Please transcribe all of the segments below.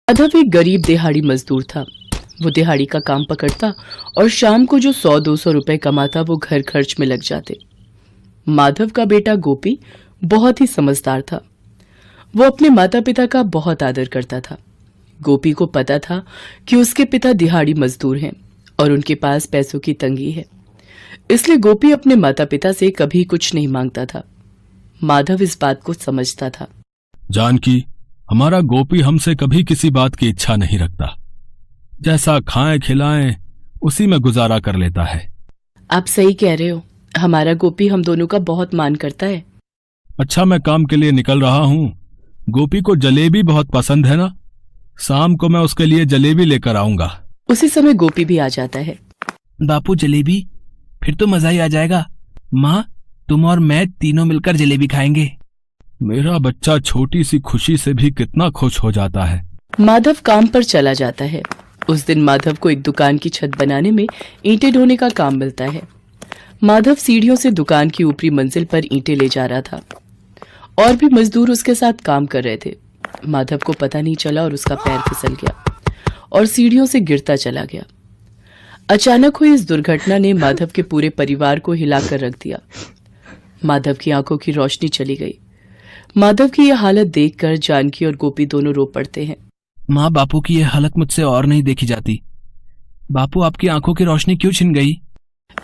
माधव एक गरीब दिहाड़ी मजदूर था। वो दिहाड़ी का काम पकड़ता और शाम को जो 100-200 रुपए कमाता वो घर खर्च में लग जाते। माधव का बेटा गोपी बहुत ही समझदार था। वो अपने माता पिता का बहुत आदर करता था। गोपी को पता था कि उसके पिता दिहाड़ी मजदूर हैं और उनके पास पैसों की तंगी है, इसलिए गोपी अपने माता पिता से कभी कुछ नहीं मांगता था। माधव इस बात को समझता था। जानकी, हमारा गोपी हमसे कभी किसी बात की इच्छा नहीं रखता। जैसा खाएं खिलाएं उसी में गुजारा कर लेता है। आप सही कह रहे हो। हमारा गोपी हम दोनों का बहुत मान करता है। अच्छा, मैं काम के लिए निकल रहा हूँ। गोपी को जलेबी बहुत पसंद है ना, शाम को मैं उसके लिए जलेबी लेकर आऊंगा। उसी समय गोपी भी आ जाता है। बापू, जलेबी? फिर तो मजा ही आ जाएगा। माँ, तुम और मैं तीनों मिलकर जलेबी खाएंगे। मेरा बच्चा छोटी सी खुशी से भी कितना खुश हो जाता है। माधव काम पर चला जाता है। उस दिन माधव को एक दुकान की छत बनाने में ईंटें ढोने का काम मिलता है। माधव सीढ़ियों से दुकान की ऊपरी मंजिल पर ईंटें ले जा रहा था। और भी मजदूर उसके साथ काम कर रहे थे। माधव को पता नहीं चला और उसका पैर फिसल गया और सीढ़ियों से गिरता चला गया। अचानक हुई इस दुर्घटना ने माधव के पूरे परिवार को हिलाकर रख दिया। माधव की आंखों की रोशनी चली गई। माधव की यह हालत देखकर जानकी और गोपी दोनों रो पड़ते हैं। माँ, बापू की यह हालत मुझसे और नहीं देखी जाती। बापू, आपकी आंखों की रोशनी क्यों छिन गई?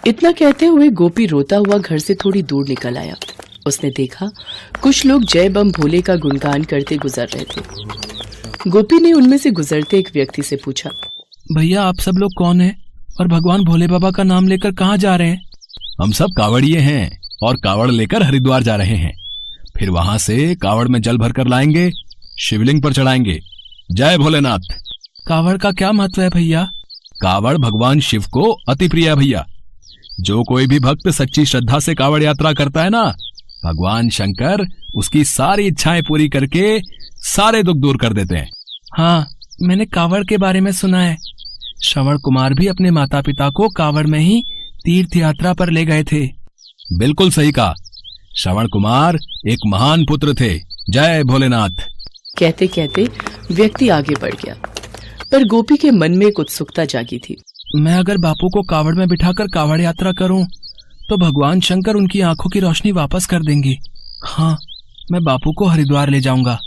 इतना कहते हुए गोपी रोता हुआ घर से थोड़ी दूर निकल आया। उसने देखा कुछ लोग जय बम भोले का गुणगान करते गुजर रहे थे। गोपी ने उनमें से गुजरते एक व्यक्ति से पूछा, भैया, आप सब लोग कौन हैं और भगवान भोले बाबा का नाम लेकर कहाँ जा रहे हैं? हम सब कावड़िए हैं और कावड़ लेकर हरिद्वार जा रहे हैं। फिर वहां से कावड़ में जल भरकर लाएंगे, शिवलिंग पर चढ़ाएंगे। जय भोलेनाथ। कावड़ का क्या महत्व है भैया? कावड़ भगवान शिव को अति प्रिय है भैया। जो कोई भी भक्त सच्ची श्रद्धा से कावड़ यात्रा करता है ना, भगवान शंकर उसकी सारी इच्छाएं पूरी करके सारे दुख दूर कर देते हैं। हाँ, मैंने कावड़ के बारे में सुना है। श्रवण कुमार भी अपने माता पिता को कावड़ में ही तीर्थ यात्रा पर ले गए थे। बिल्कुल सही कहा। श्रवण कुमार एक महान पुत्र थे। जय भोलेनाथ। कहते कहते व्यक्ति आगे बढ़ गया, पर गोपी के मन में एक उत्सुकता जागी थी। मैं अगर बापू को कावड़ में बिठाकर कावड़ यात्रा करूं तो भगवान शंकर उनकी आंखों की रोशनी वापस कर देंगे। हाँ, मैं बापू को हरिद्वार ले जाऊंगा।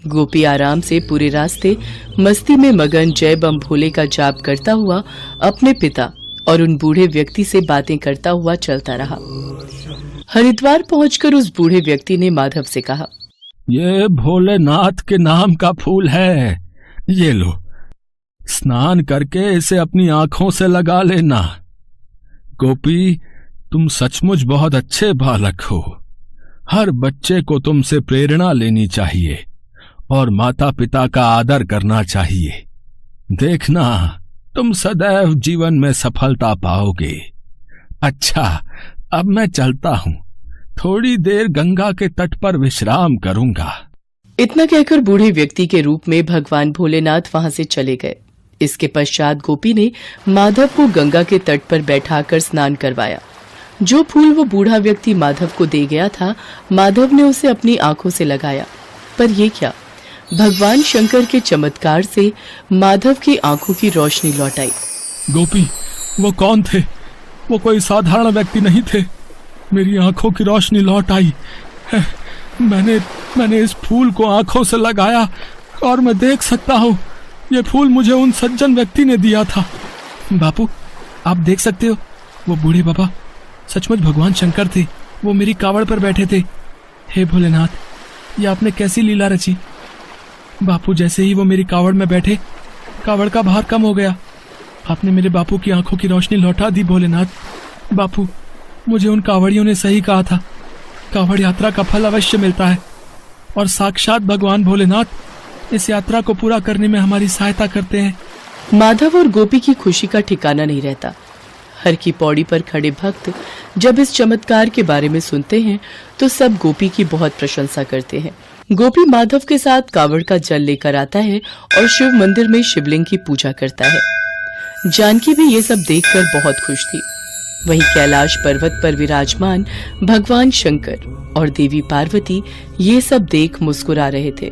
गोपी आराम से पूरे रास्ते मस्ती में मगन जय बम भोले का जाप करता हुआ अपने पिता और उन बूढ़े व्यक्ति से बातें करता हुआ चलता रहा। हरिद्वार पहुंचकर उस बूढ़े व्यक्ति ने माधव से कहा, ये भोलेनाथ के नाम का फूल है, ये लो, स्नान करके इसे अपनी आंखों से लगा लेना। गोपी, तुम सचमुच बहुत अच्छे बालक हो। हर बच्चे को तुमसे प्रेरणा लेनी चाहिए और माता पिता का आदर करना चाहिए। देखना, तुम सदैव जीवन में सफलता पाओगे। अच्छा, अब मैं चलता हूँ। थोड़ी देर गंगा के तट पर विश्राम करूंगा। इतना कहकर बूढ़े व्यक्ति के रूप में भगवान भोलेनाथ वहां से चले गए। इसके पश्चात गोपी ने माधव को गंगा के तट पर बैठाकर स्नान करवाया। जो फूल वो बूढ़ा व्यक्ति माधव को दे गया था, माधव ने उसे अपनी आंखों से लगाया। पर ये क्या, भगवान शंकर के चमत्कार से माधव की आंखों की रोशनी लौट आई। गोपी, वो कौन थे? वो कोई साधारण व्यक्ति नहीं थे। मेरी आंखों की रोशनी लौट आई है। मैंने इस फूल को आंखों से लगाया और मैं देख सकता हूँ ये फूल मुझे उन सज्जन व्यक्ति ने दिया था। बापू, आप देख सकते हो, वो बूढ़े बाबा सचमुच भगवान शंकर थे। वो मेरी कावड़ पर बैठे थे। हे भोलेनाथ, ये आपने कैसी लीला रची? बापू, जैसे ही वो मेरी कावड़ में बैठे, कावड़ का भार कम हो गया। आपने मेरे बापू की आंखों की रोशनी लौटा दी भोलेनाथ। बापू, मुझे उन कावड़ियों ने सही कहा था, कावड़ यात्रा का फल अवश्य मिलता है और साक्षात भगवान भोलेनाथ इस यात्रा को पूरा करने में हमारी सहायता करते हैं। माधव और गोपी की खुशी का ठिकाना नहीं रहता। हर की पौड़ी पर खड़े भक्त जब इस चमत्कार के बारे में सुनते हैं तो सब गोपी की बहुत प्रशंसा करते हैं। गोपी माधव के साथ कावड़ का जल लेकर आता है और शिव मंदिर में शिवलिंग की पूजा करता है। जानकी भी ये सब देखकर बहुत खुश थी। वहीं कैलाश पर्वत पर विराजमान भगवान शंकर और देवी पार्वती ये सब देख मुस्कुरा रहे थे।